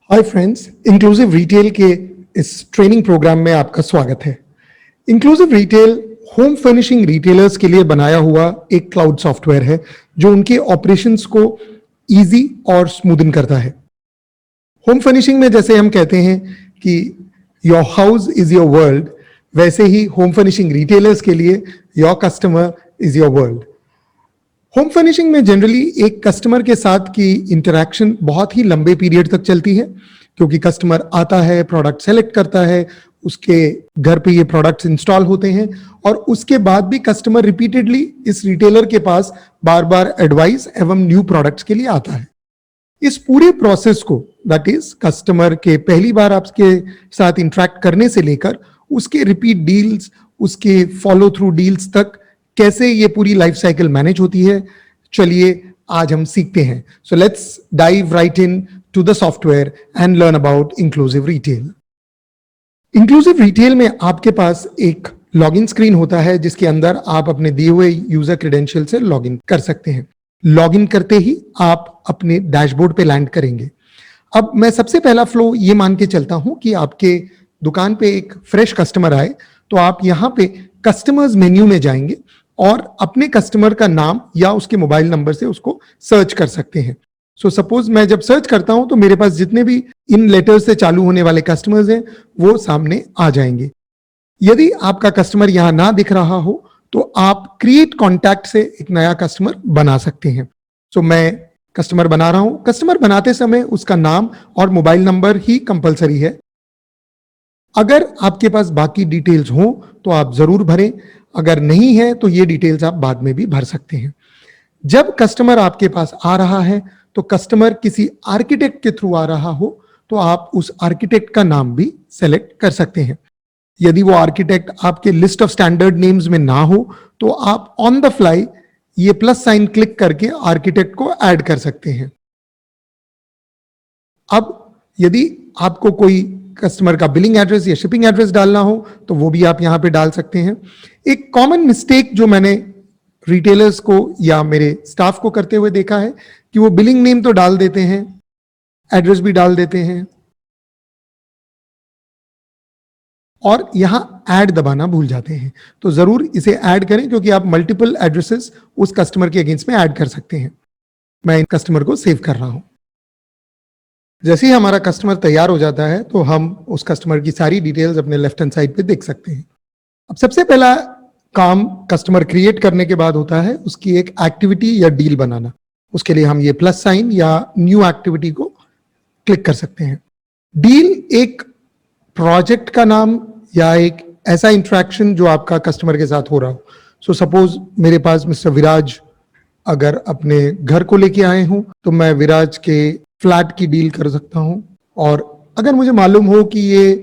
Hi friends, inclusive retail के इस training programme में आपका स्वागत है। Inclusive retail home furnishing retailers के लिए बनाया हुआ एक क्लाउड सॉफ्टवेयर है जो उनके ऑपरेशंस को इजी और स्मूदन करता है। होम फर्निशिंग में जैसे हम कहते हैं कि your house is your world, वैसे ही होम फर्निशिंग रिटेलर्स के लिए your customer is your world. Home furnishing में जनरली एक कस्टमर के साथ की इंटरैक्शन बहुत ही लंबे पीरियड तक चलती है, क्योंकि कस्टमर आता है, प्रोडक्ट सेलेक्ट करता है, उसके घर पे ये प्रोडक्ट्स इंस्टॉल होते हैं और उसके बाद भी कस्टमर रिपीटेडली इस रिटेलर के पास बार बार एडवाइस एवं न्यू प्रोडक्ट्स के लिए आता है। इस पूरे प्रोसेस को, दैट इज कस्टमर के पहली बार आपके साथ इंटरैक्ट करने से लेकर उसके रिपीट डील्स, उसके फॉलो थ्रू डील्स तक कैसे ये पूरी लाइफ साइकिल मैनेज होती है, चलिए आज हम सीखते हैं। So let's dive right into the software and learn about inclusive retail. Inclusive retail में आपके पास एक लॉगिन स्क्रीन होता है जिसके अंदर आप अपने दिए हुए यूजर क्रेडेंशियल से लॉगिन कर सकते हैं। लॉगिन करते ही आप अपने डैशबोर्ड पे लैंड करेंगे। अब मैं सबसे पहला फ्लो ये मान के चलता हूं कि आपके दुकान पे एक फ्रेश कस्टमर आए, तो आप यहाँ पे कस्टमर्स मेन्यू में जाएंगे और अपने कस्टमर का नाम या उसके मोबाइल नंबर से उसको सर्च कर सकते हैं। सो सपोज मैं जब सर्च करता हूं तो मेरे पास जितने भी इन लेटर्स से चालू होने वाले कस्टमर्स हैं वो सामने आ जाएंगे। यदि आपका कस्टमर यहां ना दिख रहा हो तो आप क्रिएट कॉन्टैक्ट से एक नया कस्टमर बना सकते हैं। सो मैं कस्टमर बना रहा हूं। कस्टमर बनाते समय उसका नाम और मोबाइल नंबर ही कंपलसरी है। अगर आपके पास बाकी डिटेल्स हो तो आप जरूर भरें, अगर नहीं है तो ये डिटेल्स आप बाद में भी भर सकते हैं। जब कस्टमर आपके पास आ रहा है तो कस्टमर किसी आर्किटेक्ट के थ्रू आ रहा हो तो आप उस आर्किटेक्ट का नाम भी सेलेक्ट कर सकते हैं। यदि वो आर्किटेक्ट आपके लिस्ट ऑफ स्टैंडर्ड नेम्स में ना हो तो आप ऑन द फ्लाई ये प्लस साइन क्लिक करके आर्किटेक्ट को ऐड कर सकते हैं। अब यदि आपको कोई कस्टमर का बिलिंग एड्रेस या शिपिंग एड्रेस डालना हो तो वो भी आप यहां पे डाल सकते हैं। एक कॉमन मिस्टेक जो मैंने रिटेलर्स को या मेरे स्टाफ को करते हुए देखा है कि वो बिलिंग नेम तो डाल देते हैं, एड्रेस भी डाल देते हैं और यहां ऐड दबाना भूल जाते हैं। तो जरूर इसे ऐड करें, क्योंकि आप मल्टीपल एड्रेसेस उस कस्टमर के अगेंस्ट में ऐड कर सकते हैं। मैं इन कस्टमर को सेव कर रहा हूं। जैसे ही हमारा कस्टमर तैयार हो जाता है तो हम उस कस्टमर की सारी डिटेल्स अपने लेफ्ट हैंड साइड पे देख सकते हैं। अब सबसे पहला काम कस्टमर क्रिएट करने के बाद होता है उसकी एक एक्टिविटी या डील बनाना। उसके लिए हम ये प्लस साइन या न्यू एक्टिविटी को क्लिक कर सकते हैं। डील एक प्रोजेक्ट का नाम या एक ऐसा इंटरेक्शन जो आपका कस्टमर के साथ हो रहा हो। सो सपोज मेरे पास मिस्टर विराज अगर अपने घर को लेके आए हूं तो मैं विराज के फ्लैट की डील कर सकता हूं। और अगर मुझे मालूम हो कि ये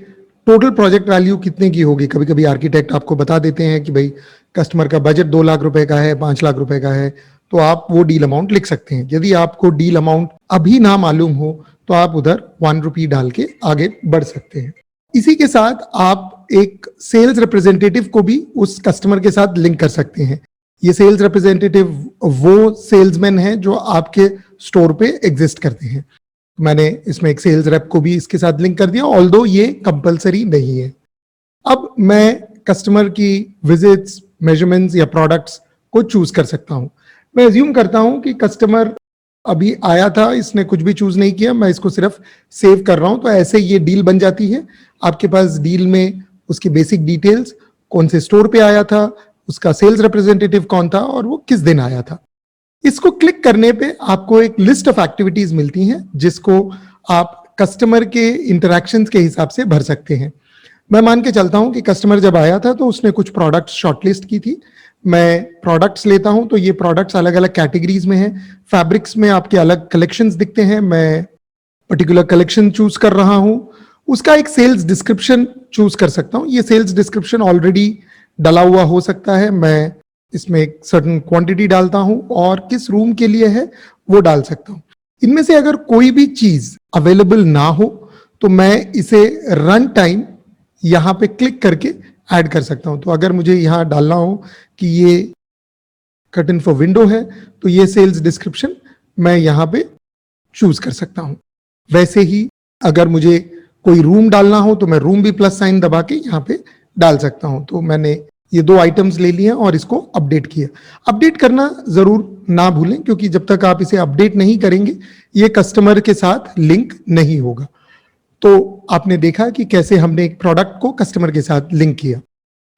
टोटल प्रोजेक्ट वैल्यू कितने की होगी, कभी कभी आर्किटेक्ट आपको बता देते हैं कि भाई कस्टमर का बजट 2 लाख रुपए का है, 5 लाख रुपए का है, तो आप वो डील अमाउंट लिख सकते हैं। यदि आपको डील अमाउंट अभी ना मालूम हो तो आप उधर 1 रुपी डाल के आगे बढ़ सकते हैं। इसी के साथ आप एक सेल्स रिप्रेजेंटेटिव को भी उस कस्टमर के साथ लिंक कर सकते हैं। ये सेल्स रिप्रेजेंटेटिव वो सेल्समैन है जो आपके स्टोर पे एग्जिस्ट करते हैं। मैंने इसमें एक सेल्स रेप को भी इसके साथ लिंक कर दिया, ऑल्दो ये कंपलसरी नहीं है। अब मैं कस्टमर की विजिट्स, मेजरमेंट्स या प्रोडक्ट्स को चूज कर सकता हूं। मैं अज्यूम करता हूं कि कस्टमर अभी आया था, इसने कुछ भी चूज नहीं किया, मैं इसको सिर्फ सेव कर रहा हूं। तो ऐसे ये डील बन जाती है। आपके पास डील में उसकी बेसिक डिटेल्स, कौन से स्टोर पे आया था, उसका सेल्स रिप्रेजेंटेटिव कौन था और वो किस दिन आया था। इसको क्लिक करने पे आपको एक लिस्ट ऑफ एक्टिविटीज मिलती हैं जिसको आप कस्टमर के इंटरैक्शंस के हिसाब से भर सकते हैं। मैं मान के चलता हूं कि कस्टमर जब आया था तो उसने कुछ प्रोडक्ट्स शॉर्टलिस्ट की थी। मैं प्रोडक्ट्स लेता हूं तो ये प्रोडक्ट्स अलग अलग कैटेगरीज में हैं। फैब्रिक्स में आपके अलग कलेक्शंस दिखते हैं, मैं पर्टिकुलर कलेक्शन चूज कर रहा हूं। उसका एक सेल्स डिस्क्रिप्शन चूज कर सकता हूं। ये सेल्स डिस्क्रिप्शन ऑलरेडी डला हुआ हो सकता है, मैं इसमें एक सर्टेन क्वांटिटी डालता हूं और किस रूम के लिए है वो डाल सकता हूं। इनमें से अगर कोई भी चीज अवेलेबल ना हो तो मैं इसे रन टाइम यहां पे क्लिक करके ऐड कर सकता हूं। तो अगर मुझे यहां डालना हो कि ये कर्टन फॉर विंडो है तो ये सेल्स डिस्क्रिप्शन मैं यहां पे चूज कर सकता हूं। वैसे ही अगर मुझे कोई रूम डालना हो तो मैं रूम भी प्लस साइन दबा के यहाँ पे डाल सकता हूं। तो मैंने ये 2 आइटम्स ले लिए और इसको अपडेट किया। अपडेट करना जरूर ना भूलें, क्योंकि जब तक आप इसे अपडेट नहीं करेंगे ये कस्टमर के साथ लिंक नहीं होगा। तो आपने देखा कि कैसे हमने एक प्रोडक्ट को कस्टमर के साथ लिंक किया।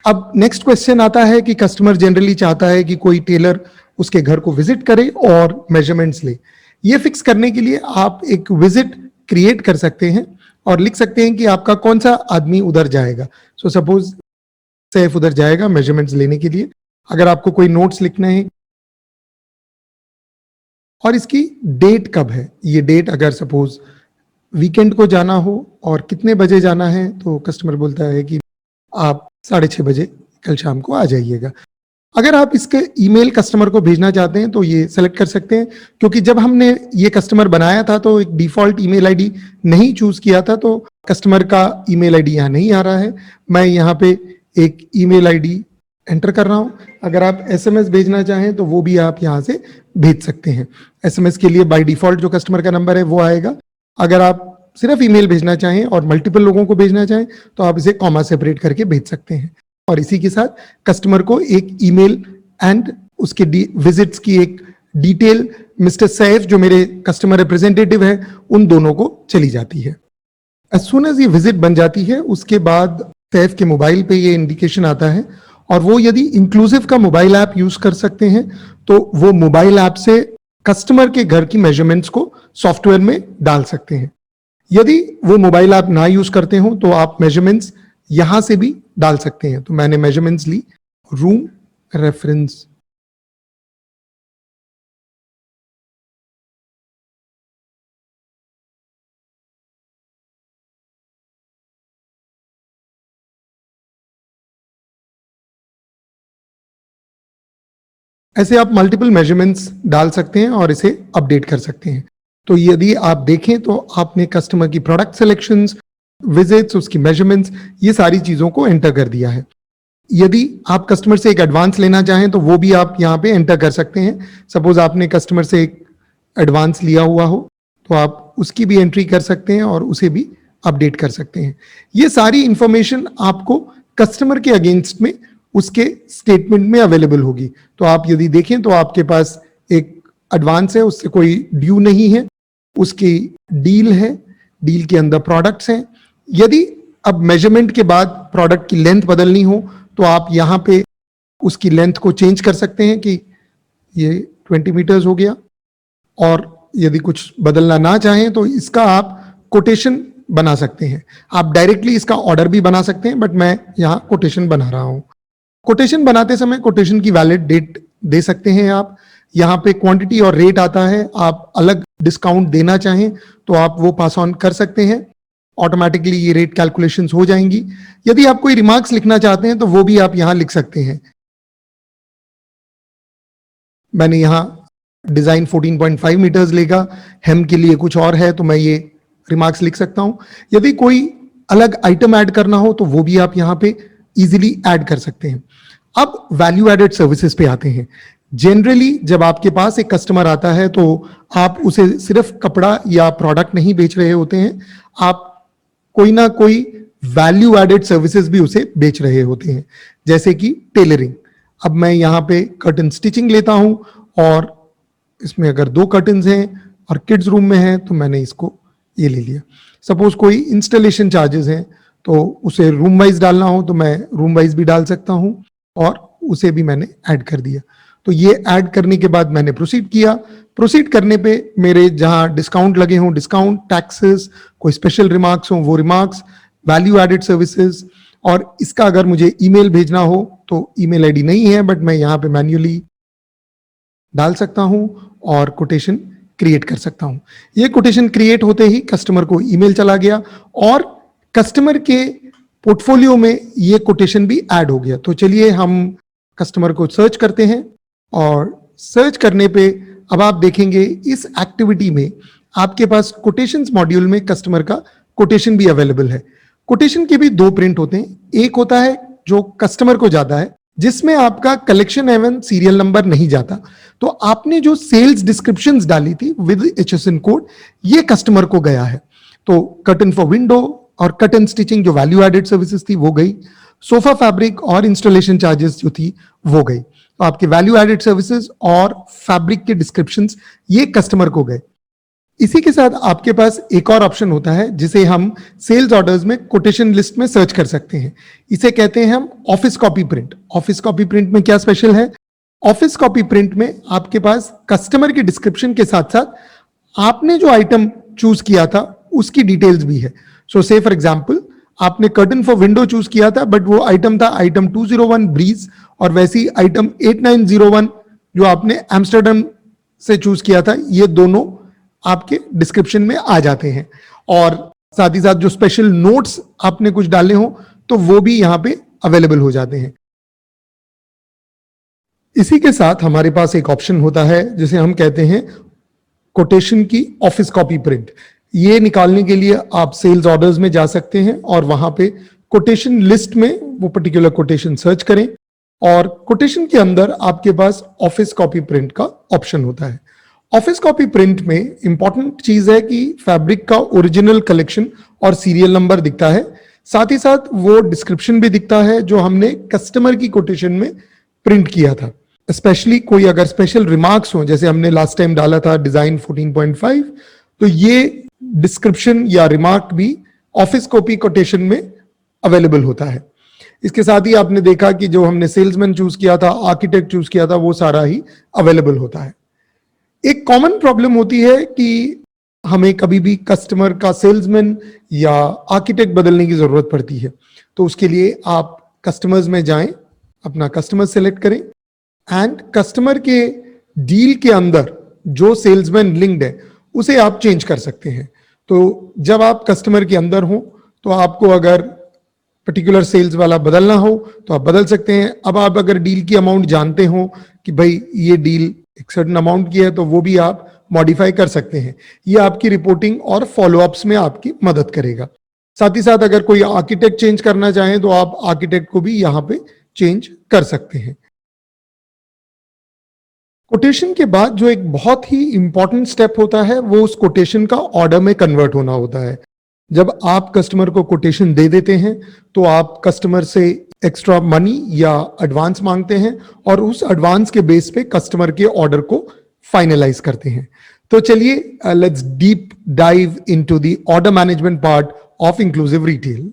अब नेक्स्ट क्वेश्चन आता है कि कस्टमर जनरली चाहता है कि कोई टेलर उसके घर को विजिट करे और मेजरमेंट्स ले। ये फिक्स करने के लिए आप एक विजिट क्रिएट कर सकते हैं और लिख सकते हैं कि आपका कौन सा आदमी उधर जाएगा। सो सपोज सैफ उधर जाएगा मेजरमेंट्स लेने के लिए। अगर आपको कोई नोट्स लिखना है और इसकी डेट कब है, ये डेट अगर सपोज वीकेंड को जाना हो और कितने बजे जाना है, तो कस्टमर बोलता है कि आप 6:30 बजे कल शाम को आ जाइएगा। अगर आप इसके ईमेल कस्टमर को भेजना चाहते हैं तो ये सेलेक्ट कर सकते हैं, क्योंकि जब हमने ये कस्टमर बनाया था तो एक डिफॉल्ट ईमेल आईडी नहीं चूज किया था, तो कस्टमर का ईमेल आईडी यहाँ नहीं आ रहा है। मैं यहाँ पे एक ईमेल आईडी एंटर कर रहा हूँ। अगर आप एसएमएस भेजना चाहें तो वो भी आप यहाँ से भेज सकते हैं। एसएमएस के लिए बाय डिफॉल्ट जो कस्टमर का नंबर है वो आएगा। अगर आप सिर्फ ईमेल भेजना चाहें और मल्टीपल लोगों को भेजना चाहें तो आप इसे कॉमा सेपरेट करके भेज सकते हैं। और इसी के साथ कस्टमर को एक ईमेल एंड उसके विजिट्स की एक डिटेल मिस्टर सैफ जो मेरे कस्टमर रिप्रेजेंटेटिव है उन दोनों को चली जाती है। एज सुन एज ये विजिट बन जाती है उसके बाद सैफ के मोबाइल पे ये इंडिकेशन आता है, और वो यदि इंक्लूसिव का मोबाइल ऐप यूज कर सकते हैं तो वो मोबाइल ऐप से कस्टमर के घर की मेजरमेंट्स को सॉफ्टवेयर में डाल सकते हैं। यदि वो मोबाइल ऐप ना यूज करते हो तो आप मेजरमेंट्स यहां से भी डाल सकते हैं। तो मैंने मेजरमेंट्स ली, रूम रेफरेंस, ऐसे आप मल्टीपल मेजरमेंट्स डाल सकते हैं और इसे अपडेट कर सकते हैं। तो यदि आप देखें तो आपने कस्टमर की प्रोडक्ट सिलेक्शंस, विजिट्स, उसकी मेजरमेंट्स, ये सारी चीजों को एंटर कर दिया है। यदि आप कस्टमर से एक एडवांस लेना चाहें तो वो भी आप यहाँ पे एंटर कर सकते हैं। सपोज आपने कस्टमर से एक एडवांस लिया हुआ हो तो आप उसकी भी एंट्री कर सकते हैं और उसे भी अपडेट कर सकते हैं। ये सारी इंफॉर्मेशन आपको कस्टमर के अगेंस्ट में उसके स्टेटमेंट में अवेलेबल होगी। तो आप यदि देखें तो आपके पास एक एडवांस है, उससे कोई ड्यू नहीं है, उसकी डील है, डील के अंदर प्रोडक्ट्स हैं। यदि अब मेजरमेंट के बाद प्रोडक्ट की लेंथ बदलनी हो तो आप यहाँ पे उसकी लेंथ को चेंज कर सकते हैं कि ये 20 मीटर्स हो गया, और यदि कुछ बदलना ना चाहें तो इसका आप कोटेशन बना सकते हैं। आप डायरेक्टली इसका ऑर्डर भी बना सकते हैं, बट मैं यहाँ कोटेशन बना रहा हूँ। कोटेशन बनाते समय कोटेशन की वैलिड डेट दे सकते हैं आप। यहाँ पे क्वांटिटी और रेट आता है, आप अलग डिस्काउंट देना चाहें तो आप वो पास ऑन कर सकते हैं, ऑटोमेटिकली ये रेट कैलकुलेशंस हो जाएंगी। यदि आप कोई रिमार्क्स लिखना चाहते हैं तो वो भी आप यहाँ लिख सकते हैं। मैंने यहाँ डिजाइन 14.5 मीटर्स लेगा, हेम के लिए कुछ और है तो मैं ये रिमार्क्स लिख सकता हूं। यदि कोई अलग आइटम ऐड करना हो तो वो भी आप यहाँ पे इजीली ऐड कर सकते हैं। अब वैल्यू एडेड सर्विसेज पे आते हैं। जनरली जब आपके पास एक कस्टमर आता है तो आप उसे सिर्फ कपड़ा या प्रोडक्ट नहीं बेच रहे होते हैं, आप कोई ना कोई वैल्यू एडेड सर्विसेज भी उसे बेच रहे होते हैं, जैसे कि टेलरिंग। अब मैं यहाँ पे कर्टन स्टिचिंग लेता हूं और इसमें अगर 2 कर्टन्स हैं और किड्स रूम में है तो मैंने इसको ये ले लिया। सपोज कोई इंस्टॉलेशन चार्जेस हैं तो उसे रूम वाइज डालना हो तो मैं रूम वाइज भी डाल सकता हूं, और उसे भी मैंने ऐड कर दिया। तो ये ऐड करने के बाद मैंने प्रोसीड किया। प्रोसीड करने पे मेरे जहां डिस्काउंट लगे हों डिस्काउंट, टैक्सेस, कोई स्पेशल रिमार्क्स हों वो रिमार्क्स, वैल्यू एडेड सर्विसेज, और इसका अगर मुझे ईमेल भेजना हो तो ईमेल आईडी नहीं है, बट मैं यहाँ पे मैन्युअली डाल सकता हूं और कोटेशन क्रिएट कर सकता हूं। ये कोटेशन क्रिएट होते ही कस्टमर को ईमेल चला गया और कस्टमर के पोर्टफोलियो में ये कोटेशन भी ऐड हो गया। तो चलिए हम कस्टमर को सर्च करते हैं, और सर्च करने पे अब आप देखेंगे इस एक्टिविटी में आपके पास कोटेशंस मॉड्यूल में कस्टमर का कोटेशन भी अवेलेबल है। कोटेशन के भी 2 प्रिंट होते हैं। एक होता है जो कस्टमर को जाता है, जिसमें आपका कलेक्शन एवं सीरियल नंबर नहीं जाता। तो आपने जो सेल्स डिस्क्रिप्शंस डाली थी विद HSN कोड, ये कस्टमर को गया है। तो कर्टन फॉर विंडो और कर्टन स्टिचिंग जो वैल्यू एडेड सर्विसेज थी वो गई, सोफा फैब्रिक और इंस्टॉलेशन चार्जेस जो थी वो गई। तो आपके वैल्यू एडेड सर्विसेज और फैब्रिक के डिस्क्रिप्शंस ये कस्टमर को गए। इसी के साथ आपके पास एक और ऑप्शन होता है जिसे हम सेल्स ऑर्डर्स में कोटेशन लिस्ट में सर्च कर सकते हैं। इसे कहते हैं हम office copy print. Office copy print में क्या स्पेशल है? ऑफिस कॉपी प्रिंट में आपके पास कस्टमर के डिस्क्रिप्शन के साथ साथ आपने जो आइटम चूज किया था उसकी डिटेल्स भी है। सो से फॉर एग्जांपल आपने कर्टन फॉर विंडो चूज किया था, बट वो आइटम था आइटम 201 ब्रीज, और वैसी आइटम 8901 जो आपने एम्स्टर्डम से चूज किया था, ये दोनों आपके डिस्क्रिप्शन में आ जाते हैं। और साथ ही साथ जो स्पेशल नोट्स आपने कुछ डाले हो तो वो भी यहां पे अवेलेबल हो जाते हैं। इसी के साथ हमारे पास एक ऑप्शन होता है जिसे हम कहते हैं कोटेशन की ऑफिस कॉपी प्रिंट। ये निकालने के लिए आप सेल्स ऑर्डर्स में जा सकते हैं और वहां पे कोटेशन लिस्ट में वो पर्टिकुलर कोटेशन सर्च करें, और कोटेशन के अंदर आपके पास ऑफिस कॉपी प्रिंट का ऑप्शन होता है। ऑफिस कॉपी प्रिंट में इंपॉर्टेंट चीज है कि फैब्रिक का ओरिजिनल कलेक्शन और सीरियल नंबर दिखता है, साथ ही साथ वो डिस्क्रिप्शन भी दिखता है जो हमने कस्टमर की कोटेशन में प्रिंट किया था। स्पेशली कोई अगर स्पेशल रिमार्क्स हो, जैसे हमने लास्ट टाइम डाला था डिजाइन 14.5, तो ये डिस्क्रिप्शन या रिमार्क भी ऑफिस कॉपी कोटेशन में अवेलेबल होता है। इसके साथ ही आपने देखा कि जो हमने सेल्समैन चूज किया था, आर्किटेक्ट चूज किया था, वो सारा ही अवेलेबल होता है। एक कॉमन प्रॉब्लम होती है कि हमें कभी भी कस्टमर का सेल्समैन या आर्किटेक्ट बदलने की जरूरत पड़ती है। तो उसके लिए आप कस्टमर्स में जाएं, अपना कस्टमर सेलेक्ट करें एंड कस्टमर के डील के अंदर जो सेल्समैन लिंक्ड है उसे आप चेंज कर सकते हैं। तो जब आप कस्टमर के अंदर हो तो आपको अगर पर्टिकुलर सेल्स वाला बदलना हो तो आप बदल सकते हैं। अब आप अगर डील की अमाउंट जानते हो कि भाई ये डील एक सर्टेन अमाउंट की है तो वो भी आप मॉडिफाई कर सकते हैं। ये आपकी रिपोर्टिंग और फॉलोअप्स में आपकी मदद करेगा। साथ ही साथ अगर कोई आर्किटेक्ट चेंज करना चाहे तो आप आर्किटेक्ट को भी यहां पे चेंज कर सकते हैं। कोटेशन के बाद जो एक बहुत ही इंपॉर्टेंट स्टेप होता है वो उस कोटेशन का ऑर्डर में कन्वर्ट होना होता है। जब आप कस्टमर को कोटेशन दे देते हैं तो आप कस्टमर से एक्स्ट्रा मनी या एडवांस मांगते हैं और उस एडवांस के बेस पे कस्टमर के ऑर्डर को फाइनलाइज करते हैं। तो चलिए let's deep dive into the order management part of inclusive retail.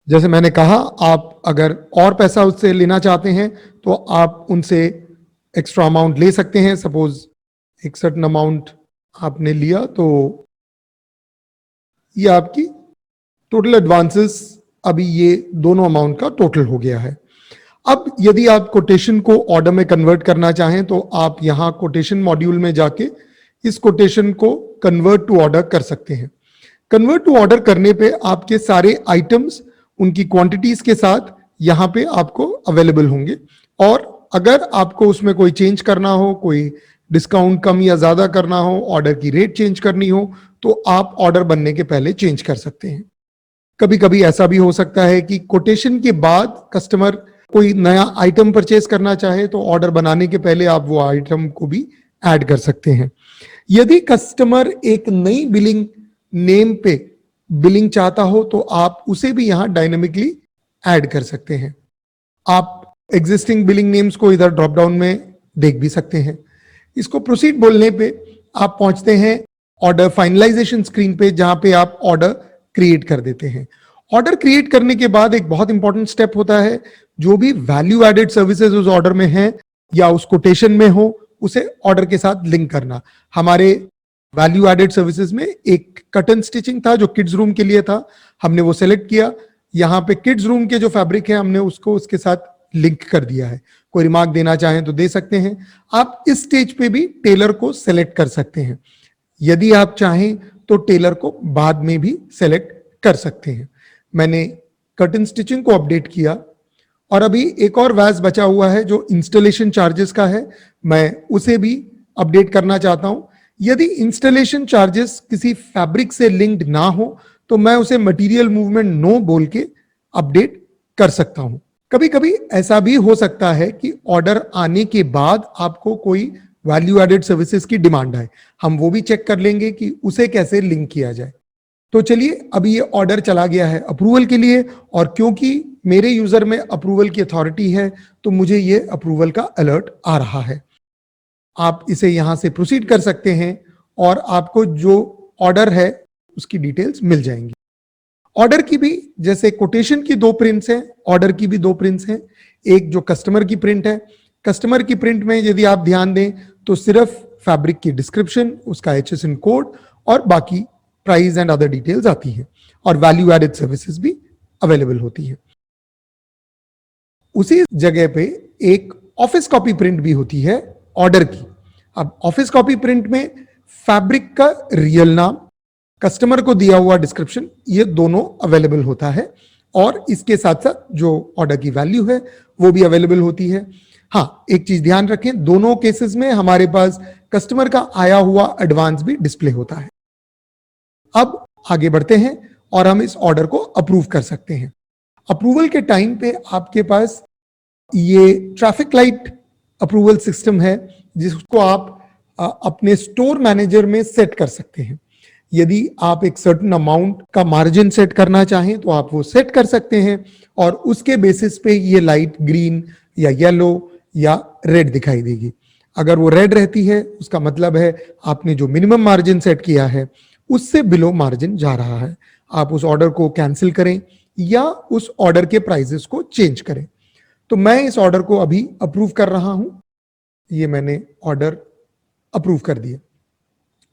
जैसे मैंने कहा, आप अगर और पैसा उससे लेना चाहते हैं तो आप उनसे एक्स्ट्रा अमाउंट ले सकते हैं। सपोज एक सर्टेन अमाउंट आपने लिया तो ये आपकी टोटल एडवांसेस, अभी ये दोनों अमाउंट का टोटल हो गया है। अब यदि आप कोटेशन को ऑर्डर में कन्वर्ट करना चाहें तो आप यहां कोटेशन मॉड्यूल में जाके इस कोटेशन को कन्वर्ट टू ऑर्डर कर सकते हैं। कन्वर्ट टू ऑर्डर करने पे आपके सारे आइटम्स उनकी क्वांटिटीज के साथ यहां पे आपको अवेलेबल होंगे, और अगर आपको उसमें कोई चेंज करना हो, कोई डिस्काउंट कम या ज्यादा करना हो, ऑर्डर की रेट चेंज करनी हो, तो आप ऑर्डर बनने के पहले चेंज कर सकते हैं। कभी कभी ऐसा भी हो सकता है कि कोटेशन के बाद कस्टमर कोई नया आइटम परचेज करना चाहे तो ऑर्डर बनाने के पहले आप वो आइटम को भी ऐड कर सकते हैं। यदि कस्टमर एक नई बिलिंग नेम पे बिलिंग चाहता हो तो आप उसे भी यहां डायनेमिकली ऐड कर सकते हैं। आप एग्जिस्टिंग बिलिंग नेम्स को इधर ड्रॉप डाउन में देख भी सकते हैं। इसको प्रोसीड बोलने पे आप पहुंचते हैं ऑर्डर फाइनलाइजेशन स्क्रीन पे, जहां पे आप ऑर्डर क्रिएट कर देते हैं। ऑर्डर क्रिएट करने के बाद एक बहुत इंपॉर्टेंट स्टेप होता है, जो भी वैल्यू एडेड सर्विसेज उस ऑर्डर में है या उस कोटेशन में हो उसे ऑर्डर के साथ लिंक करना। हमारे वैल्यू एडेड सर्विसेज में एक कर्टन स्टिचिंग था जो किड्स रूम के लिए था, हमने वो सेलेक्ट किया। यहाँ पे किड्स रूम के जो फैब्रिक है हमने उसको उसके साथ लिंक कर दिया है। कोई रिमार्क देना चाहें तो दे सकते हैं। आप इस स्टेज पे भी टेलर को सेलेक्ट कर सकते हैं। यदि आप चाहें तो टेलर को बाद में भी सेलेक्ट कर सकते हैं। मैंने कर्टन स्टिचिंग को अपडेट किया और अभी एक और वैस बचा हुआ है जो इंस्टॉलेशन चार्जेस का है, मैं उसे भी अपडेट करना चाहता हूं। यदि इंस्टॉलेशन चार्जेस किसी फैब्रिक से लिंक्ड ना हो तो मैं उसे मटेरियल मूवमेंट नो बोल के अपडेट कर सकता हूं। कभी कभी ऐसा भी हो सकता है कि ऑर्डर आने के बाद आपको कोई वैल्यू एडेड सर्विसेज की डिमांड आए, हम वो भी चेक कर लेंगे कि उसे कैसे लिंक किया जाए। तो चलिए, अभी ये ऑर्डर चला गया है अप्रूवल के लिए, और क्योंकि मेरे यूजर में अप्रूवल की अथॉरिटी है तो मुझे ये अप्रूवल का अलर्ट आ रहा है। आप इसे यहां से प्रोसीड कर सकते हैं और आपको जो ऑर्डर है उसकी डिटेल्स मिल जाएंगी। ऑर्डर की भी, जैसे कोटेशन की 2 प्रिंट्स हैं, ऑर्डर की भी 2 प्रिंट्स हैं। एक जो कस्टमर की प्रिंट है, कस्टमर की प्रिंट में यदि आप ध्यान दें तो सिर्फ फैब्रिक की डिस्क्रिप्शन, उसका HSN कोड और बाकी प्राइस एंड अदर डिटेल्स आती है, और वैल्यू एडेड सर्विसेज भी अवेलेबल होती है। उसी जगह पे एक ऑफिस कॉपी प्रिंट भी होती है ऑर्डर की। अब ऑफिस कॉपी प्रिंट में फैब्रिक का रियल नाम, कस्टमर को दिया हुआ डिस्क्रिप्शन, ये दोनों अवेलेबल होता है, और इसके साथ साथ जो ऑर्डर की वैल्यू है वो भी अवेलेबल होती है। हाँ, एक चीज ध्यान रखें, दोनों केसेस में हमारे पास कस्टमर का आया हुआ एडवांस भी डिस्प्ले होता है। अब आगे बढ़ते हैं और हम इस ऑर्डर को अप्रूव कर सकते हैं। अप्रूवल के टाइम पे आपके पास ये ट्रैफिक लाइट अप्रूवल सिस्टम है, जिसको आप अपने स्टोर मैनेजर में सेट कर सकते हैं। यदि आप एक सर्टेन अमाउंट का मार्जिन सेट करना चाहें तो आप वो सेट कर सकते हैं, और उसके बेसिस पे ये लाइट ग्रीन या येलो या रेड दिखाई देगी। अगर वो रेड रहती है उसका मतलब है आपने जो मिनिमम मार्जिन सेट किया है उससे बिलो मार्जिन जा रहा है। आप उस ऑर्डर को कैंसिल करें या उस ऑर्डर के प्राइसेस को चेंज करें। तो मैं इस ऑर्डर को अभी अप्रूव कर रहा हूं। ये मैंने ऑर्डर अप्रूव कर दिया।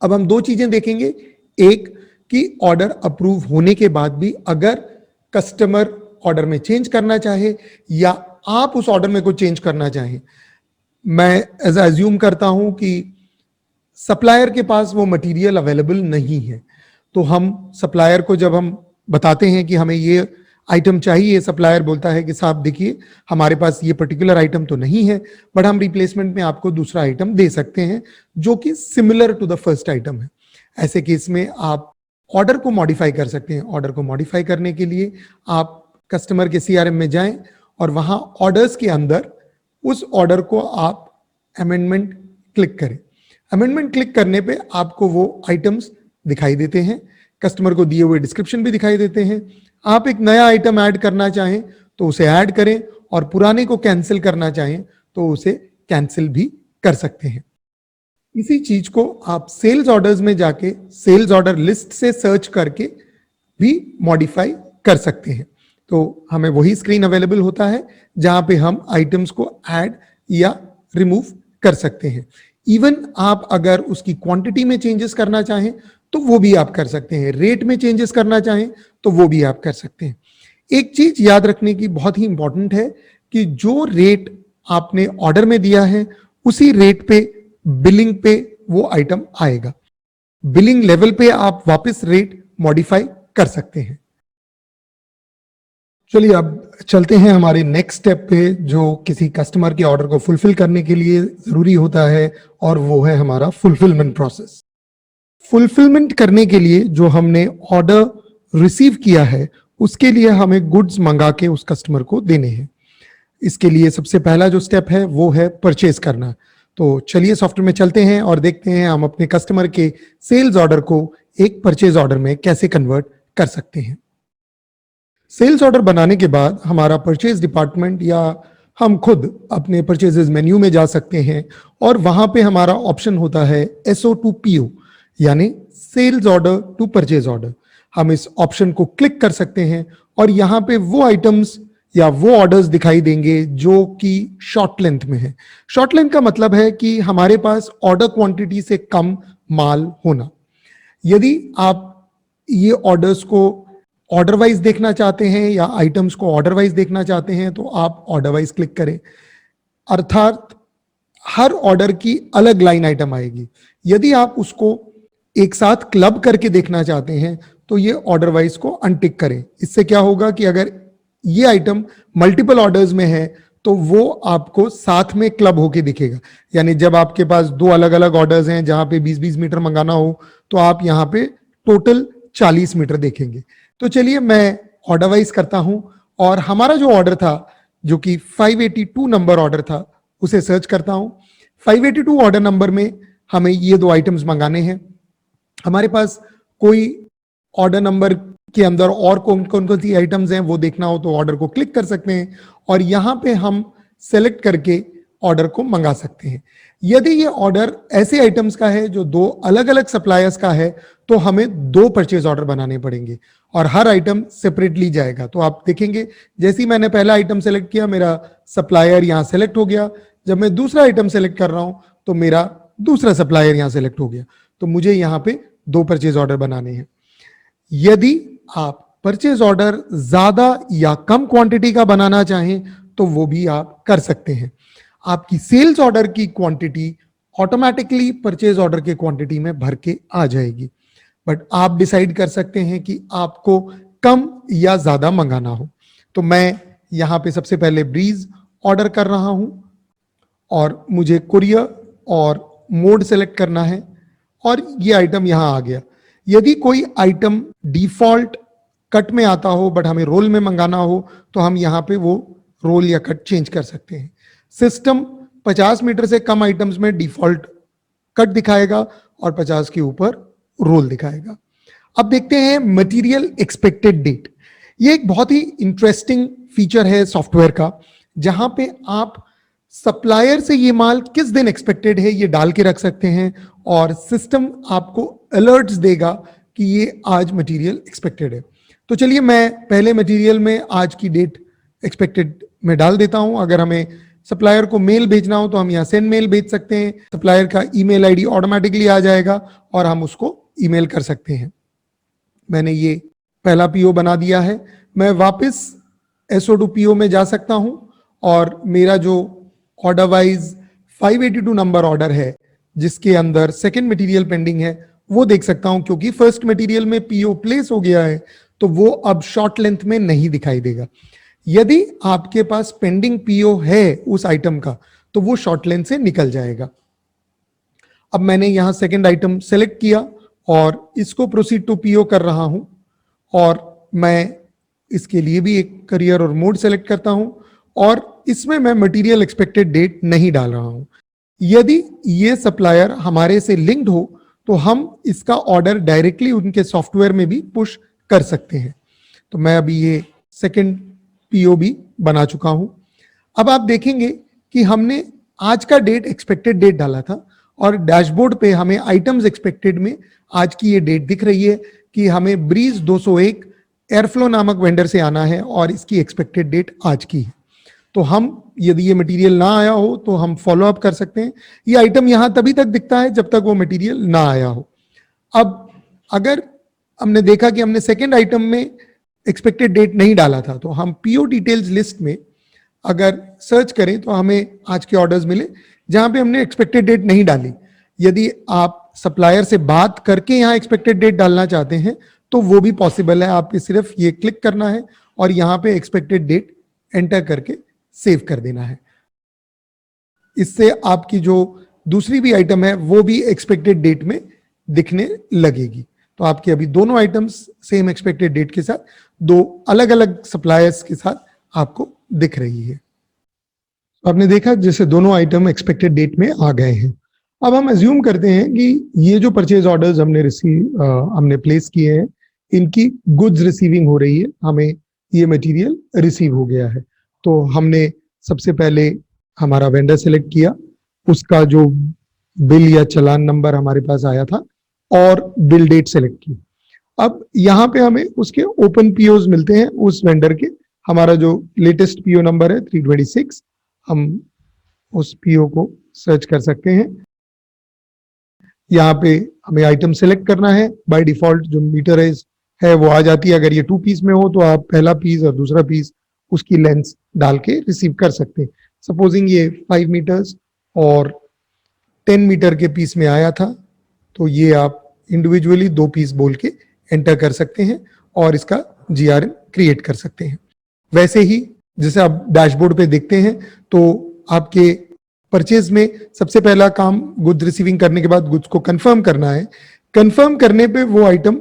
अब हम 2 चीजें देखेंगे। एक, कि ऑर्डर अप्रूव होने के बाद भी अगर कस्टमर ऑर्डर में चेंज करना चाहे या आप उस ऑर्डर में कुछ चेंज करना चाहें, मैं ऐसा एज्यूम करता हूं कि सप्लायर के पास वो मटेरियल अवेलेबल नहीं है, तो हम सप्लायर को जब हम बताते हैं कि हमें ये आइटम चाहिए, सप्लायर बोलता है कि साहब देखिए हमारे पास ये पर्टिकुलर आइटम तो नहीं है, बट हम रिप्लेसमेंट में आपको दूसरा आइटम दे सकते हैं जो कि similar to the first item है। ऐसे केस में आप ऑर्डर को मॉडिफाई कर सकते हैं। ऑर्डर को मॉडिफाई करने के लिए आप कस्टमर के CRM में जाएं और वहां ऑर्डर्स के अंदर उस ऑर्डर को आप अमेंडमेंट क्लिक करें। अमेंडमेंट क्लिक करने पे आपको वो आइटम्स दिखाई देते हैं, कस्टमर को दिए हुए डिस्क्रिप्शन भी दिखाई देते हैं। आप एक नया आइटम ऐड करना चाहें तो उसे ऐड करें, और पुराने को कैंसिल करना चाहें तो उसे कैंसिल भी कर सकते हैं। इसी चीज को आप सेल्स ऑर्डर्स में जाके सेल्स ऑर्डर लिस्ट से सर्च करके भी मॉडिफाई कर सकते हैं। तो हमें वही स्क्रीन अवेलेबल होता है जहां पे हम आइटम्स को ऐड या रिमूव कर सकते हैं। इवन आप अगर उसकी क्वांटिटी में चेंजेस करना चाहें तो वो भी आप कर सकते हैं, रेट में चेंजेस करना चाहें तो वो भी आप कर सकते हैं। एक चीज याद रखने की बहुत ही इंपॉर्टेंट है कि जो रेट आपने ऑर्डर में दिया है उसी रेट पे बिलिंग पे वो आइटम आएगा। बिलिंग लेवल पे आप वापस रेट मॉडिफाई कर सकते हैं। चलिए अब चलते हैं हमारे नेक्स्ट स्टेप पे, जो किसी कस्टमर के ऑर्डर को फुलफिल करने के लिए जरूरी होता है, और वो है हमारा फुलफिलमेंट प्रोसेस। फुलफिलमेंट करने के लिए जो हमने ऑर्डर रिसीव किया है उसके लिए हमें गुड्स मंगा के उस कस्टमर को देने हैं। इसके लिए सबसे पहला जो स्टेप है वो है परचेज करना। तो चलिए सॉफ्टवेयर में चलते हैं और देखते हैं हम अपने कस्टमर के सेल्स ऑर्डर को एक परचेज ऑर्डर में कैसे कन्वर्ट कर सकते हैं। सेल्स ऑर्डर बनाने के बाद हमारा परचेज डिपार्टमेंट या हम खुद अपने परचेजेस मेन्यू में जा सकते हैं, और वहां पे हमारा ऑप्शन होता है SO to PO, यानी sales order to purchase order. हम इस ऑप्शन को क्लिक कर सकते हैं और यहाँ पे वो आइटम्स या वो ऑर्डर्स दिखाई देंगे जो कि शॉर्ट लेंथ में है। शॉर्ट लेंथ का मतलब है कि हमारे पास ऑर्डर क्वांटिटी से कम माल होना। यदि आप ये ऑर्डर्स को ऑर्डर वाइज देखना चाहते हैं या आइटम्स को ऑर्डर वाइज देखना चाहते हैं तो आप ऑर्डर वाइज क्लिक करें, अर्थात हर ऑर्डर की अलग लाइन आइटम आएगी। यदि आप उसको एक साथ क्लब करके देखना चाहते हैं तो ये ऑर्डर वाइज को अनटिक करें। इससे क्या होगा कि अगर ये आइटम मल्टीपल ऑर्डर्स में है तो वो आपको साथ में क्लब होके दिखेगा। यानी जब आपके पास 2 अलग अलग ऑर्डर्स हैं जहां पे 20-20 मीटर मंगाना हो तो आप यहाँ पे टोटल 40 मीटर देखेंगे। तो चलिए मैं ऑर्डर वाइज करता हूं और हमारा जो ऑर्डर था जो कि 582 नंबर ऑर्डर था उसे सर्च करता हूं। 582 ऑर्डर नंबर में हमें ये 2 आइटम्स मंगाने हैं। हमारे पास कोई ऑर्डर नंबर के अंदर और कौन कौन सी आइटम्स हैं वो देखना हो तो ऑर्डर को क्लिक कर सकते हैं और यहां पे हम सेलेक्ट करके ऑर्डर को मंगा सकते हैं। यदि ये ऑर्डर ऐसे आइटम्स का है जो दो अलग अलग सप्लायर्स का है तो हमें दो परचेज ऑर्डर बनाने पड़ेंगे और हर आइटम सेपरेटली जाएगा। तो आप देखेंगे जैसे ही मैंने पहला आइटम सेलेक्ट किया मेरा सप्लायर यहां सेलेक्ट हो गया, जब मैं दूसरा आइटम सेलेक्ट कर रहा हूं तो मेरा दूसरा सप्लायर यहां सेलेक्ट हो गया। तो मुझे यहां पे दो परचेज ऑर्डर बनाने हैं। यदि आप परचेज ऑर्डर ज्यादा या कम क्वांटिटी का बनाना चाहें तो वो भी आप कर सकते हैं। आपकी सेल्स ऑर्डर की क्वांटिटी ऑटोमेटिकली परचेज ऑर्डर के क्वांटिटी में भर के आ जाएगी, बट आप डिसाइड कर सकते हैं कि आपको कम या ज्यादा मंगाना हो। तो मैं यहां पे सबसे पहले ब्रीज ऑर्डर कर रहा हूं और मुझे कुरियर और मोड सेलेक्ट करना है और ये आइटम यहां आ गया। यदि कोई आइटम डिफॉल्ट कट में आता हो बट हमें रोल में मंगाना हो तो हम यहां पे वो रोल या कट चेंज कर सकते हैं। सिस्टम 50 मीटर से कम आइटम्स में डिफॉल्ट कट दिखाएगा और 50 के ऊपर रोल दिखाएगा। अब देखते हैं मटेरियल एक्सपेक्टेड डेट। ये एक बहुत ही इंटरेस्टिंग फीचर है सॉफ्टवेयर का, जहां पे आप सप्लायर से ये माल किस दिन एक्सपेक्टेड है ये डाल के रख सकते हैं और सिस्टम आपको अलर्ट्स देगा कि ये आज मटेरियल एक्सपेक्टेड है। तो चलिए मैं पहले मटेरियल में आज की डेट एक्सपेक्टेड में डाल देता हूं। अगर हमें सप्लायर को मेल भेजना हो तो हम यहाँ सेंड मेल भेज सकते हैं, सप्लायर का ईमेल आईडी ऑटोमेटिकली आ जाएगा और हम उसको ईमेल कर सकते हैं। मैंने ये पहला पीओ बना दिया है। मैं वापस SO2 पीओ में जा सकता हूं और मेरा जो ऑर्डर वाइज 582 नंबर ऑर्डर है जिसके अंदर सेकंड मटेरियल पेंडिंग है वो देख सकता हूं, क्योंकि फर्स्ट मटेरियल में पीओ प्लेस हो गया है तो वो अब शॉर्ट लेंथ में नहीं दिखाई देगा। यदि आपके पास पेंडिंग पीओ है उस आइटम का तो वो शॉर्ट लेंथ से निकल जाएगा। अब मैंने यहां सेकंड आइटम सेलेक्ट किया और इसको प्रोसीड टू पीओ कर रहा हूं और मैं इसके लिए भी एक करियर और मोड सेलेक्ट करता हूं और इसमें मैं मटेरियल एक्सपेक्टेड डेट नहीं डाल रहा हूं। यदि ये सप्लायर हमारे से लिंक्ड हो तो हम इसका ऑर्डर डायरेक्टली उनके सॉफ्टवेयर में भी पुश कर सकते हैं। तो मैं अभी ये सेकंड पीओ भी बना चुका हूं। अब आप देखेंगे कि हमने आज का डेट एक्सपेक्टेड डेट डाला था और डैशबोर्ड पे हमें आइटम्स एक्सपेक्टेड में आज की ये डेट दिख रही है कि हमें ब्रीज 201 एयरफ्लो नामक वेंडर से आना है और इसकी एक्सपेक्टेड डेट आज की है। तो हम यदि ये मटेरियल ना आया हो तो हम फॉलो अप कर सकते हैं। ये आइटम यहां तभी तक दिखता है जब तक वो मटेरियल ना आया हो। अब अगर हमने देखा कि हमने सेकेंड आइटम में एक्सपेक्टेड डेट नहीं डाला था तो हम पीओ डिटेल्स लिस्ट में अगर सर्च करें तो हमें आज के ऑर्डर्स मिले जहां पे हमने एक्सपेक्टेड डेट नहीं डाली। यदि आप सप्लायर से बात करके यहाँ एक्सपेक्टेड डेट डालना चाहते हैं तो वो भी पॉसिबल है। आपको सिर्फ ये क्लिक करना है और यहाँ पे एक्सपेक्टेड डेट एंटर करके सेव कर देना है। इससे आपकी जो दूसरी भी आइटम है वो भी एक्सपेक्टेड डेट में दिखने लगेगी। तो आपकी अभी दोनों आइटम्स सेम एक्सपेक्टेड डेट के साथ दो अलग अलग सप्लायर्स के साथ आपको दिख रही है। आपने देखा जैसे दोनों आइटम एक्सपेक्टेड डेट में आ गए हैं। अब हम अज्यूम करते हैं कि ये जो परचेज ऑर्डर्स हमने प्लेस किए हैं इनकी गुड्स रिसीविंग हो रही है, हमें ये मटेरियल रिसीव हो गया है। तो हमने सबसे पहले हमारा वेंडर सेलेक्ट किया, उसका जो बिल या चालान नंबर हमारे पास आया था और बिल डेट सेलेक्ट की। अब यहाँ पे हमें उसके ओपन पीओज मिलते हैं उस वेंडर के। हमारा जो लेटेस्ट पीओ नंबर है 326, हम उस पीओ को सर्च कर सकते हैं। यहाँ पे हमें आइटम सेलेक्ट करना है। बाय डिफॉल्ट जो मीटर है वो आ जाती है। अगर ये 2 पीस में हो तो आप पहला पीस और दूसरा पीस उसकी लेंथ डाल के रिसीव कर सकते हैं। सपोजिंग ये 5 मीटर्स और 10 मीटर के पीस में आया था तो ये आप इंडिविजुअली 2 पीस बोल के एंटर कर सकते हैं और इसका GRN क्रिएट कर सकते हैं। वैसे ही जैसे आप डैशबोर्ड पे देखते हैं तो आपके परचेज में सबसे पहला काम गुड्स रिसीविंग करने के बाद गुड्स को कंफर्म करना है। कंफर्म करने पे वो आइटम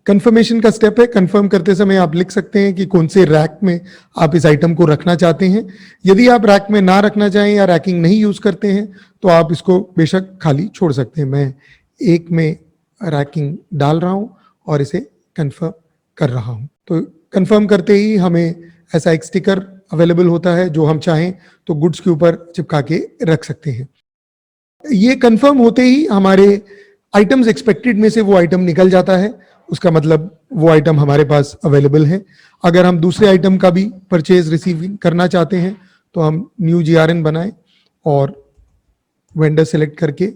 कंफर्मेशन का स्टेप है। कंफर्म करते समय आप लिख सकते हैं कि कौन से रैक में आप इस आइटम को रखना चाहते हैं। यदि आप रैक में ना रखना चाहें या रैकिंग नहीं यूज करते हैं तो आप इसको बेशक खाली छोड़ सकते हैं। मैं एक में रैकिंग डाल रहा हूं और इसे कंफर्म कर रहा हूं। तो कंफर्म करते ही हमें ऐसा एक स्टिकर अवेलेबल होता है जो हम चाहें तो गुड्स के ऊपर चिपका के रख सकते हैं। ये कंफर्म होते ही हमारे आइटम्स एक्सपेक्टेड में से वो आइटम निकल जाता है, उसका मतलब वो आइटम हमारे पास अवेलेबल है। अगर हम दूसरे आइटम का भी परचेज रिसीव करना चाहते हैं तो हम न्यू GRN बनाएं और वेंडर सेलेक्ट करके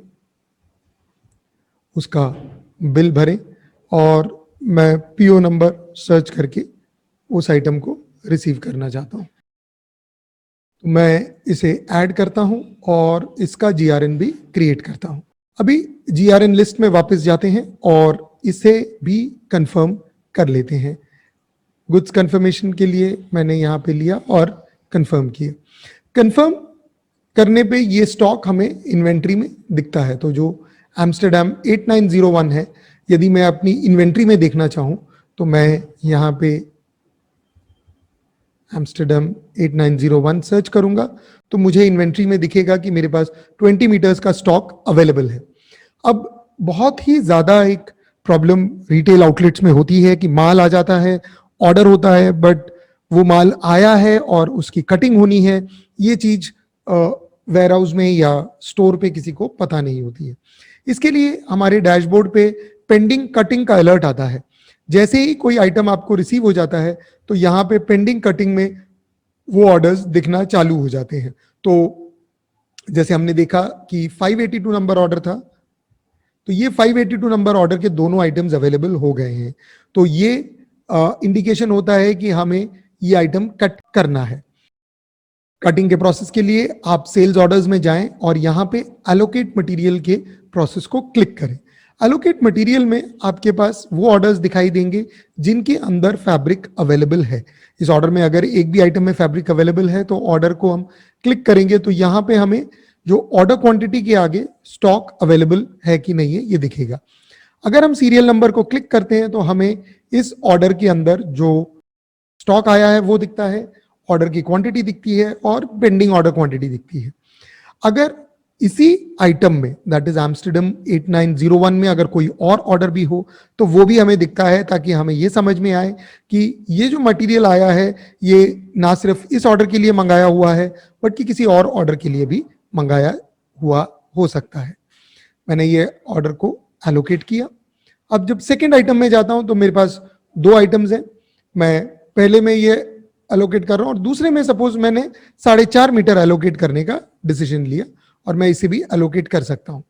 उसका बिल भरें और मैं PO नंबर सर्च करके उस आइटम को रिसीव करना चाहता हूं। तो मैं इसे ऐड करता हूं और इसका GRN भी क्रिएट करता हूं। अभी GRN लिस्ट में वापस जाते हैं और इसे भी कंफर्म कर लेते हैं। गुड्स कंफर्मेशन के लिए मैंने यहाँ पे लिया और कंफर्म किया। कंफर्म करने पे ये स्टॉक हमें इन्वेंट्री में दिखता है। तो जो एम्स्टरडैम 8901 है, यदि मैं अपनी इन्वेंट्री में देखना चाहूँ तो मैं यहाँ पे एम्स्टरडैम 8901 सर्च करूंगा तो मुझे इन्वेंट्री में दिखेगा कि मेरे पास 20 मीटर्स का स्टॉक अवेलेबल है। अब बहुत ही ज़्यादा एक प्रॉब्लम रिटेल आउटलेट्स में होती है कि माल आ जाता है, ऑर्डर होता है, बट वो माल आया है और उसकी कटिंग होनी है, ये चीज़ वेयर हाउस में या स्टोर पे किसी को पता नहीं होती है। इसके लिए हमारे डैशबोर्ड पे पेंडिंग कटिंग का अलर्ट आता है। जैसे ही कोई आइटम आपको रिसीव हो जाता है तो यहाँ पे पेंडिंग कटिंग में वो ऑर्डर्स दिखना चालू हो जाते हैं। तो जैसे हमने देखा कि 582 नंबर ऑर्डर था, तो ये 582 नंबर ऑर्डर के दोनों आइटम्स अवेलेबल हो गए हैं। तो ये इंडिकेशन होता है कि हमें ये आइटम कट करना है। कटिंग के प्रोसेस के लिए आप सेल्स ऑर्डर्स में जाएं और यहाँ पे एलोकेट मटेरियल के प्रोसेस को क्लिक करें। एलोकेट मटेरियल में आपके पास वो ऑर्डर्स दिखाई देंगे जिनके अंदर फैब्रिक अवेलेबल है। इस ऑर्डर में अगर एक भी आइटम में फैब्रिक अवेलेबल है तो ऑर्डर को हम क्लिक करेंगे तो यहाँ पे हमें जो ऑर्डर क्वांटिटी के आगे स्टॉक अवेलेबल है कि नहीं है ये दिखेगा। अगर हम सीरियल नंबर को क्लिक करते हैं तो हमें इस ऑर्डर के अंदर जो स्टॉक आया है वो दिखता है, ऑर्डर की क्वांटिटी दिखती है और पेंडिंग ऑर्डर क्वांटिटी दिखती है। अगर इसी आइटम में दैट इज एम्स्टरडैम 8901 में अगर कोई और ऑर्डर भी हो तो वो भी हमें दिखता है, ताकि हमें ये समझ में आए कि ये जो मटेरियल आया है ये ना सिर्फ इस ऑर्डर के लिए मंगाया हुआ है बट कि किसी और ऑर्डर के लिए भी मंगाया हुआ हो सकता है। मैंने ये ऑर्डर को एलोकेट किया। अब जब सेकेंड आइटम में जाता हूं तो मेरे पास दो आइटम्स हैं। मैं पहले में ये एलोकेट कर रहा हूं और दूसरे में सपोज मैंने 4.5 मीटर एलोकेट करने का डिसीजन लिया और मैं इसे भी एलोकेट कर सकता हूं।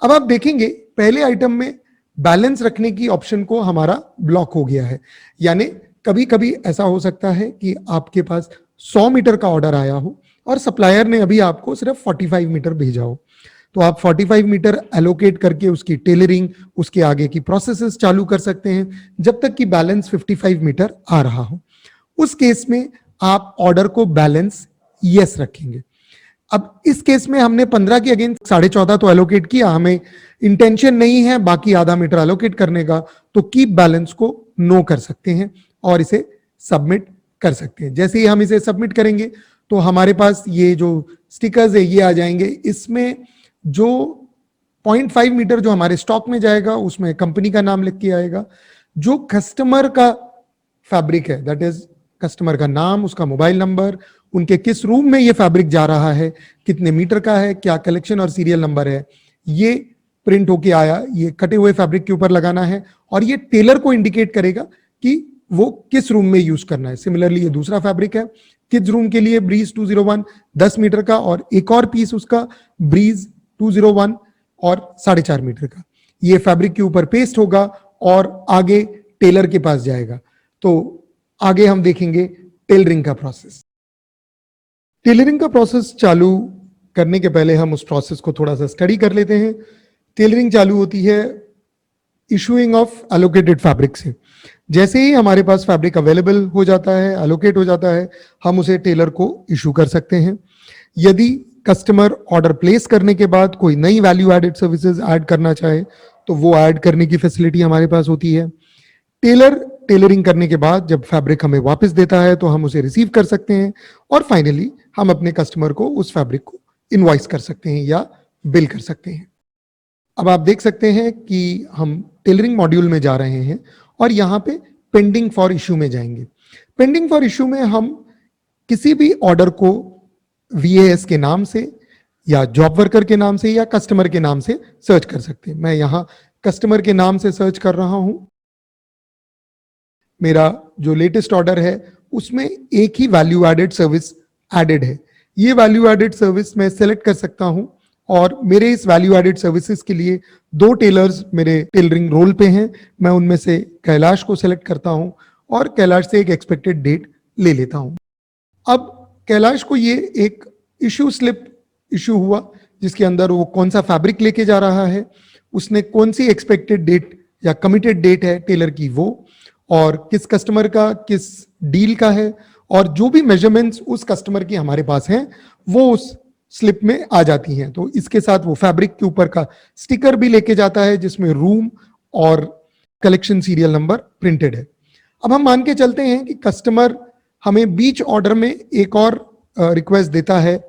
अब आप देखेंगे पहले आइटम में बैलेंस रखने की ऑप्शन को हमारा ब्लॉक हो गया है। यानी कभी कभी ऐसा हो सकता है कि आपके पास 100 मीटर का ऑर्डर आया हो और सप्लायर ने अभी आपको सिर्फ 45 मीटर भेजा हो, तो आप 45 मीटर एलोकेट करके उसकी टेलरिंग, उसके आगे की प्रोसेसेस चालू कर सकते हैं जब तक कि बैलेंस 55 मीटर आ रहा हो। उस केस में आप ऑर्डर को बैलेंस यस रखेंगे। अब इस केस में हमने 15 के अगेंस्ट 14.5 तो एलोकेट किया, हमें इंटेंशन नहीं है बाकी आधा मीटर एलोकेट करने का, तो कीप बैलेंस को नो कर सकते हैं और इसे सबमिट कर सकते हैं। जैसे ही हम इसे सबमिट करेंगे तो हमारे पास ये जो स्टिकर्स है ये आ जाएंगे। इसमें जो 0.5 मीटर जो हमारे स्टॉक में जाएगा उसमें कंपनी का नाम लिख के आएगा। जो कस्टमर का फैब्रिक है दैट इज कस्टमर का नाम, उसका मोबाइल नंबर, उनके किस रूम में ये फैब्रिक जा रहा है, कितने मीटर का है, क्या कलेक्शन और सीरियल नंबर है, ये प्रिंट होके आया, ये कटे हुए फैब्रिक के ऊपर लगाना है और ये टेलर को इंडिकेट करेगा कि वो किस रूम में यूज करना है। सिमिलरली ये दूसरा फैब्रिक है किड्स रूम के लिए ब्रीज 201 10 मीटर का और एक और पीस उसका ब्रीज 201 और 4.5 मीटर का, ये फैब्रिक के ऊपर पेस्ट होगा और आगे टेलर के पास जाएगा। तो आगे हम देखेंगे टेलरिंग का प्रोसेस। टेलरिंग का प्रोसेस चालू करने के पहले हम उस प्रोसेस को थोड़ा सा स्टडी कर लेते हैं। टेलरिंग चालू होती है इशूइंग ऑफ एलोकेटेड फैब्रिक से। जैसे ही हमारे पास फैब्रिक अवेलेबल हो जाता है, एलोकेट हो जाता है, हम उसे टेलर को इशू कर सकते हैं। यदि कस्टमर ऑर्डर प्लेस करने के बाद कोई नई वैल्यू एडेड सर्विसेज ऐड करना चाहे तो वो ऐड करने की फैसिलिटी हमारे पास होती है। टेलरिंग करने के बाद जब फैब्रिक हमें वापस देता है तो हम उसे रिसीव कर सकते हैं और फाइनली हम अपने कस्टमर को उस फैब्रिक को इनवॉइस कर सकते हैं या बिल कर सकते हैं। अब आप देख सकते हैं कि हम टेलरिंग मॉड्यूल में जा रहे हैं और यहाँ पे पेंडिंग फॉर इशू में जाएंगे। पेंडिंग फॉर इशू में हम किसी भी ऑर्डर को VAS के नाम से या जॉब वर्कर के नाम से या कस्टमर के नाम से सर्च कर सकते हैं। मैं यहाँ कस्टमर के नाम से सर्च कर रहा हूं। मेरा जो लेटेस्ट ऑर्डर है उसमें एक ही वैल्यू एडेड सर्विस एडेड है। ये वैल्यू एडेड सर्विस मैं सेलेक्ट कर सकता हूं और मेरे इस वैल्यू एडेड सर्विसेज के लिए 2 टेलर्स मेरे टेलरिंग रोल पे हैं। मैं उनमें से कैलाश को सेलेक्ट करता हूं और कैलाश से एक एक्सपेक्टेड डेट ले लेता हूं। अब कैलाश को ये एक इशू स्लिप इशू हुआ जिसके अंदर वो कौन सा फैब्रिक लेके जा रहा है, उसने कौन सी एक्सपेक्टेड डेट या कमिटेड डेट है टेलर की वो, और किस कस्टमर का किस डील का है, और जो भी मेजरमेंट्स उस कस्टमर की हमारे पास हैं वो उस स्लिप में आ जाती हैं। तो इसके साथ वो फैब्रिक के ऊपर का स्टिकर भी लेके जाता है जिसमें रूम और कलेक्शन सीरियल नंबर प्रिंटेड है। अब हम मान के चलते हैं कि कस्टमर हमें बीच ऑर्डर में एक और रिक्वेस्ट देता है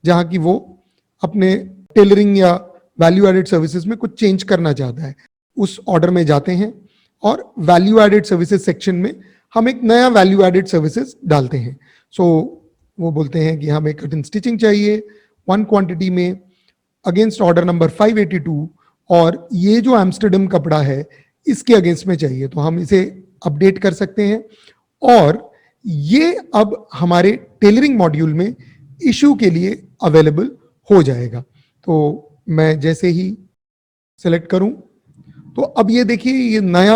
जहां की वो अपने टेलरिंग या वैल्यू एडेड सर्विसेज में कुछ चेंज करना चाहता है। उस ऑर्डर में जाते हैं और वैल्यू एडेड सर्विसेज सेक्शन में हम एक नया वैल्यू एडेड सर्विसेज डालते हैं। वो बोलते हैं कि हमें कटिंग स्टिचिंग चाहिए 1 क्वांटिटी में अगेंस्ट ऑर्डर नंबर 582 और ये जो एम्स्टर्डम कपड़ा है इसके अगेंस्ट में चाहिए। तो हम इसे अपडेट कर सकते हैं और ये अब हमारे टेलरिंग मॉड्यूल में इशू के लिए अवेलेबल हो जाएगा। तो मैं जैसे ही सेलेक्ट करूं तो अब ये देखिए ये नया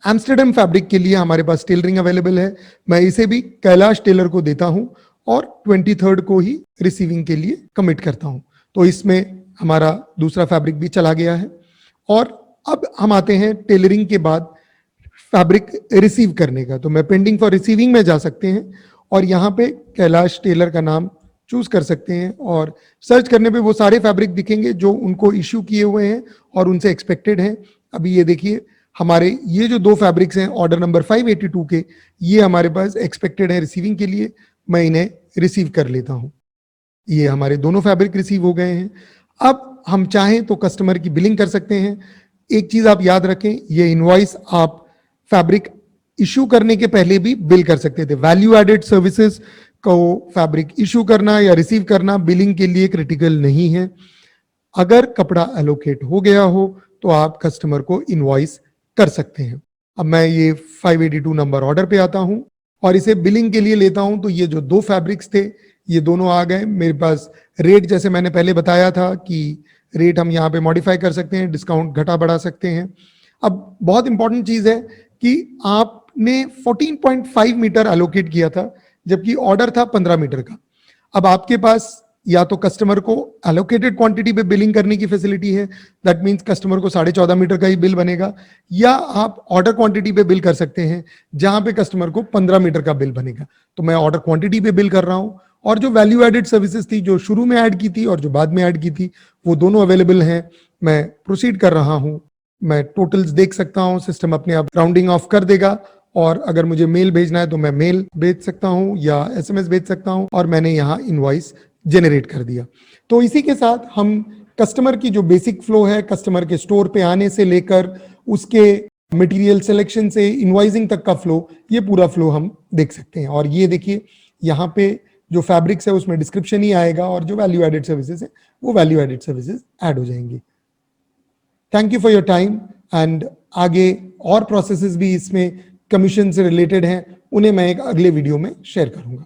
एम्स्टर्डम फैब्रिक के लिए हमारे पास टेलरिंग अवेलेबल है। मैं इसे भी कैलाश टेलर को देता हूं और 23rd को ही रिसीविंग के लिए कमिट करता हूं। तो इसमें हमारा दूसरा फैब्रिक भी चला गया है। और अब हम आते हैं टेलरिंग के बाद फैब्रिक रिसीव करने का। तो मैं पेंडिंग फॉर रिसीविंग में जा सकते हैं और यहाँ पे कैलाश टेलर का नाम चूज कर सकते हैं और सर्च करने पे वो सारे फैब्रिक दिखेंगे जो उनको इश्यू किए हुए हैं और उनसे एक्सपेक्टेड हैं। अभी ये देखिए हमारे ये जो 2 फैब्रिक्स हैं ऑर्डर नंबर 582 के, ये हमारे पास एक्सपेक्टेड है रिसीविंग के लिए। मैं इन्हें रिसीव कर लेता हूं। ये हमारे दोनों फैब्रिक रिसीव हो गए हैं। अब हम चाहें तो कस्टमर की बिलिंग कर सकते हैं। एक चीज आप याद रखें, ये इनवॉइस आप फैब्रिक इशू करने के पहले भी बिल कर सकते थे। वैल्यू एडेड सर्विसेज को फैब्रिक इशू करना या रिसीव करना बिलिंग के लिए क्रिटिकल नहीं है। अगर कपड़ा एलोकेट हो गया हो तो आप कस्टमर को इनवॉइस कर सकते हैं। अब मैं ये 582 नंबर ऑर्डर पे आता हूं और इसे बिलिंग के लिए लेता हूं। तो ये जो 2 फैब्रिक्स थे ये दोनों आ गए मेरे पास। रेट जैसे मैंने पहले बताया था कि रेट हम यहाँ पे मॉडिफाई कर सकते हैं, डिस्काउंट घटा बढ़ा सकते हैं। अब बहुत इंपॉर्टेंट चीज है कि आपने 14.5 मीटर एलोकेट किया था जबकि ऑर्डर था 15 मीटर का। अब आपके पास या तो कस्टमर को एलोकेटेड क्वांटिटी पे बिलिंग करने की फैसिलिटी है, दैट मींस कस्टमर को 14.5 मीटर का ही बिल बनेगा, या आप ऑर्डर क्वांटिटी पे बिल कर सकते हैं जहां पे कस्टमर को 15 मीटर का बिल बनेगा। तो मैं ऑर्डर क्वांटिटी पे बिल कर रहा हूं और जो वैल्यू एडेड सर्विसेज थी जो शुरू में ऐड की थी और जो बाद में ऐड की थी वो दोनों अवेलेबल हैं। मैं प्रोसीड कर रहा हूं। मैं टोटल्स देख सकता हूं, सिस्टम अपने आप राउंडिंग ऑफ कर देगा और अगर मुझे मेल भेजना है तो मैं मेल भेज सकता हूं या SMS भेज सकता हूं और मैंने यहाँ इनवॉइस जनरेट कर दिया। तो इसी के साथ हम कस्टमर की जो बेसिक फ्लो है, कस्टमर के स्टोर पे आने से लेकर उसके मटेरियल सिलेक्शन से इनवॉइसिंग तक का फ्लो, ये पूरा फ्लो हम देख सकते हैं। और ये देखिए यहाँ पे जो फैब्रिक्स है उसमें डिस्क्रिप्शन ही आएगा और जो वैल्यू एडेड सर्विसेज है वो वैल्यू एडेड सर्विसेज ऐड हो जाएंगी। Thank you for your time. And आगे और प्रोसेसेस भी इसमें कमीशन से रिलेटेड हैं, उन्हें मैं एक अगले वीडियो में शेयर करूंगा।